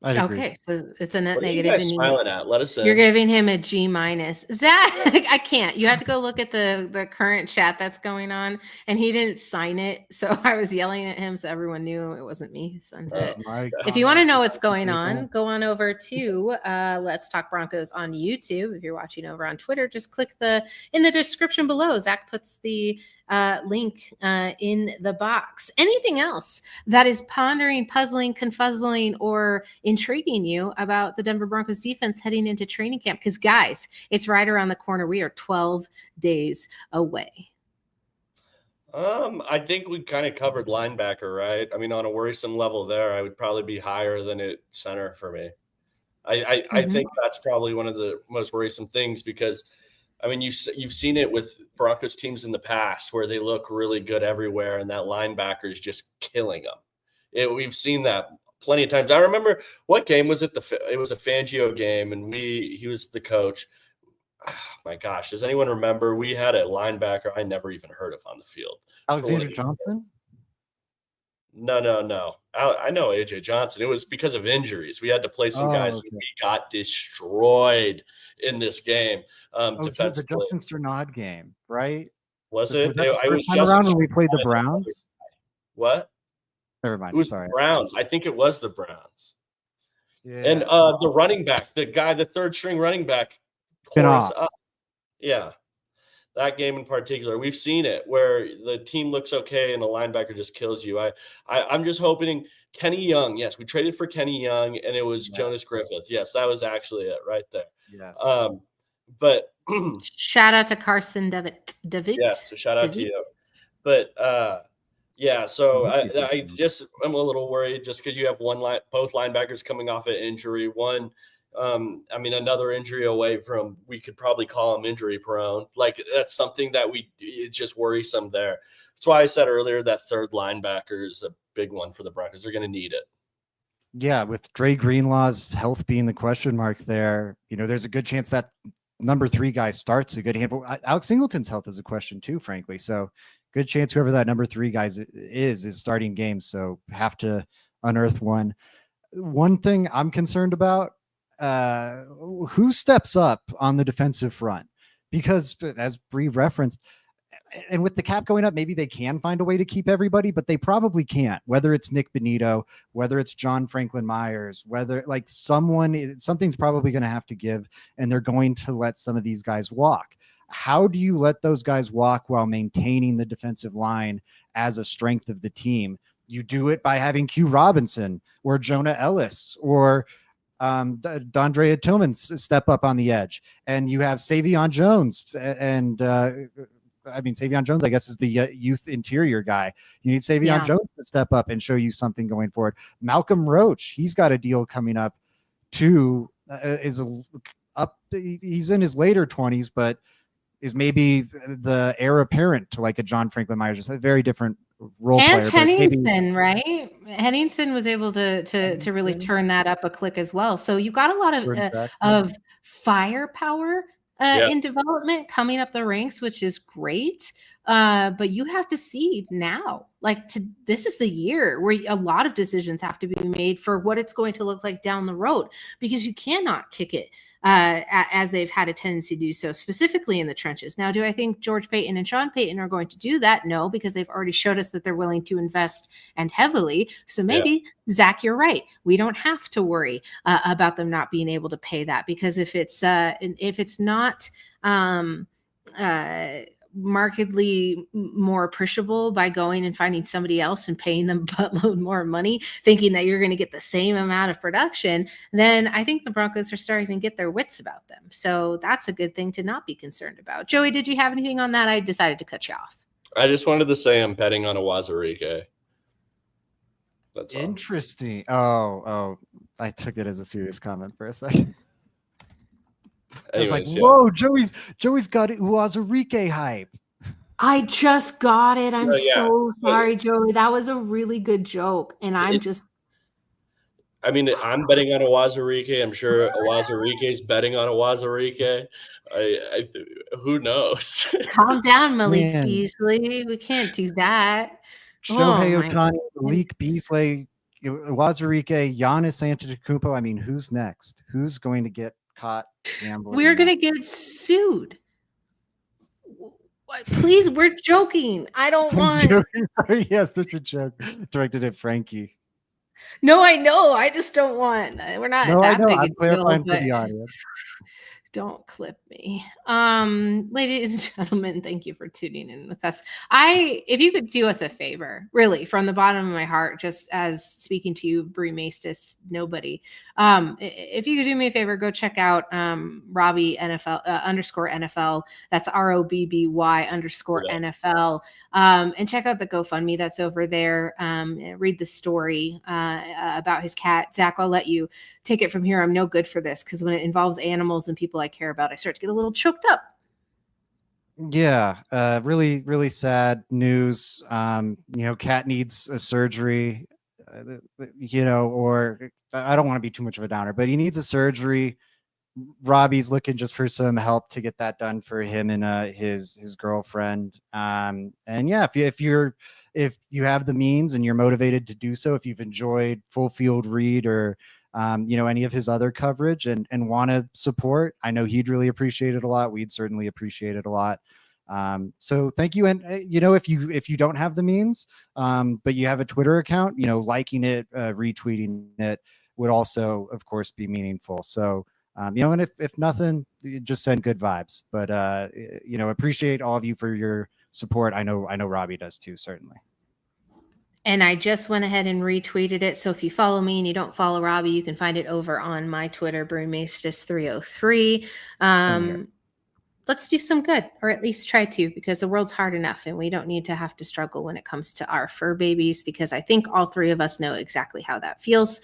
Speaker 2: I'd agree.
Speaker 1: Okay, so it's a net
Speaker 3: What are you
Speaker 1: negative,
Speaker 3: guys
Speaker 1: and
Speaker 3: smiling at? Let us
Speaker 1: you're
Speaker 3: in.
Speaker 1: giving him a G minus. Zach, I can't. You have to go look at the current chat that's going on, and he didn't sign it, so I was yelling at him, so everyone knew it wasn't me who sent it.
Speaker 2: My
Speaker 1: If you want to
Speaker 2: comment
Speaker 1: know
Speaker 2: is
Speaker 1: what's going
Speaker 2: okay.
Speaker 1: on, go on over to Let's Talk Broncos on YouTube. If you're watching over on Twitter, just click in the description below. Zach puts the link in the box. Anything else that is pondering, puzzling, confuzzling, or intriguing you about the Denver Broncos defense heading into training camp? Because guys, it's right around the corner. We are 12 days away.
Speaker 3: I think we kind of covered linebacker, right? I mean, on a worrisome level there, I would probably be higher than at center for me. I think that's probably one of the most worrisome things because, I mean, you've seen it with Broncos teams in the past where they look really good everywhere, and that linebacker is just killing them. We've seen that plenty of times. I remember what game was it? It was a Fangio game, and he was the coach. Oh, my gosh, does anyone remember? We had a linebacker I never even heard of on the field.
Speaker 2: Alexander Johnson?
Speaker 3: No. I know AJ Johnson. It was because of injuries. We had to play some guys
Speaker 2: okay.
Speaker 3: who we got destroyed in this game.
Speaker 2: The Justin Strnad game, right?
Speaker 3: Was it?
Speaker 2: Was that
Speaker 3: I was
Speaker 2: time
Speaker 3: just
Speaker 2: around when we played the Browns?
Speaker 3: What?
Speaker 2: Never mind.
Speaker 3: It was
Speaker 2: Sorry.
Speaker 3: the Browns. I think it was the Browns.
Speaker 2: Yeah.
Speaker 3: And the running back, the third string running back, tore us up. Yeah. That game in particular, we've seen it where the team looks okay and the linebacker just kills you. I'm just hoping Kenny Young. Yes, we traded for Kenny Young, and it was Jonas Griffith. Yes, that was actually it right there.
Speaker 2: Yes.
Speaker 3: But
Speaker 1: shout out to Carson Devitt.
Speaker 3: Yes, so shout out to you. But yeah, so I'm a little worried just because you have both linebackers coming off an injury. One. I mean, another injury away from, we could probably call him injury prone. Like, that's something that it's just worrisome there. That's why I said earlier that third linebacker is a big one for the Broncos. They're going to need it.
Speaker 2: Yeah, with Dre Greenlaw's health being the question mark there, there's a good chance that number 3 guy starts a good handful. Alex Singleton's health is a question too, frankly. So good chance whoever that number 3 guy is starting games. So have to unearth one. One thing I'm concerned about, who steps up on the defensive front, because as Bree referenced, and with the cap going up, maybe they can find a way to keep everybody, but they probably can't, whether it's Nick Benito, whether it's John Franklin Myers, whether something's probably going to have to give, and they're going to let some of these guys walk. How do you let those guys walk while maintaining the defensive line as a strength of the team? You do it by having Q Robinson or Jonah Ellis or Dondrea Tillman step up on the edge, and you have Savion Jones, and Savion Jones, I guess, is the youth interior guy. You need Savion Jones to step up and show you something going forward. Malcolm Roach, he's got a deal coming up too. He's in his later 20s, but is maybe the heir apparent to like a John Franklin Myers. Just a very different role
Speaker 1: and
Speaker 2: player.
Speaker 1: Henningsen, right? Henningsen was able to really turn that up a click as well. So you've got a lot of firepower in development coming up the ranks, which is great. But you have to see now, this is the year where a lot of decisions have to be made for what it's going to look like down the road, because you cannot kick it as they've had a tendency to do so, specifically in the trenches. Now, do I think George Paton and Sean Payton are going to do that? No, because they've already showed us that they're willing to invest and heavily. So maybe, Zach, you're right. We don't have to worry about them not being able to pay that, because if it's not markedly more appreciable by going and finding somebody else and paying them a buttload more money, thinking that you're going to get the same amount of production, then I think the Broncos are starting to get their wits about them. So that's a good thing to not be concerned about. Joey, did you have anything on that? I decided to cut you off.
Speaker 3: I just wanted to say I'm betting on Awazarike. That's
Speaker 2: interesting. Oh, I took it as a serious comment for a second.
Speaker 3: Anyways,
Speaker 2: I was like, whoa, Joey's got Awazarike hype.
Speaker 1: I just got it. I'm so sorry, Joey. That was a really good joke. And I'm
Speaker 3: betting on Awazarike. I'm sure Awazarike's betting on Awazarike. Who knows?
Speaker 1: Calm down, Malik Beasley. We can't do that.
Speaker 2: Shohei Ohtani, Malik Beasley, Wazirike, Giannis Antetokounmpo. I mean, who's next? Who's going to get caught gambling?
Speaker 1: We're going to get sued. Please, we're joking. I don't want.
Speaker 2: Sorry, yes, that's a joke directed at Frankie.
Speaker 1: No, I know. I just don't want. We're not
Speaker 2: No, I
Speaker 1: that
Speaker 2: know.
Speaker 1: big
Speaker 2: I'm
Speaker 1: a deal,
Speaker 2: clarifying for
Speaker 1: but
Speaker 2: the audience.
Speaker 1: don't clip me. Ladies and gentlemen, thank you for tuning in with us. If you could do us a favor, really, from the bottom of my heart, just as speaking to you, Brie Maestas, nobody. If you could do me a favor, go check out Robbie NFL _NFL. That's ROBBY _NFL. And check out the GoFundMe that's over there. Read the story about his cat. Zach, I'll let you take it from here. I'm no good for this because when it involves animals and people I care about, I start to get a little choked up.
Speaker 2: Yeah, really, really sad news. Cat needs a surgery, or I don't want to be too much of a downer, but he needs a surgery. Robbie's looking just for some help to get that done for him and his girlfriend. And yeah, if you have the means and you're motivated to do so, if you've enjoyed Full Field Read or any of his other coverage and want to support, I know he'd really appreciate it a lot. We'd certainly appreciate it a lot. So thank you. And if you don't have the means, but you have a Twitter account, liking it, retweeting it would also, of course, be meaningful. So, and if nothing, just send good vibes, but, appreciate all of you for your support. I know Robbie does too, certainly.
Speaker 1: And I just went ahead and retweeted it. So if you follow me and you don't follow Robbie, you can find it over on my Twitter, BrueMaestas303. Let's do some good, or at least try to, because the world's hard enough and we don't need to have to struggle when it comes to our fur babies, because I think all three of us know exactly how that feels.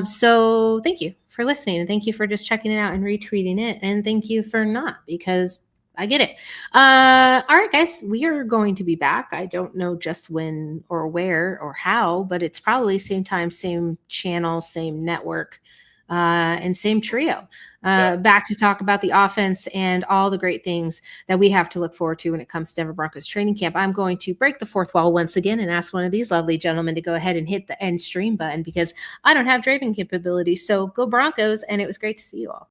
Speaker 1: So thank you for listening, and thank you for just checking it out and retweeting it. And thank you for not, because I get it. All right, guys, we are going to be back. I don't know just when or where or how, but it's probably same time, same channel, same network, and same trio. Back to talk about the offense and all the great things that we have to look forward to when it comes to Denver Broncos training camp. I'm going to break the fourth wall once again and ask one of these lovely gentlemen to go ahead and hit the end stream button, because I don't have driving capabilities. So go Broncos, and it was great to see you all.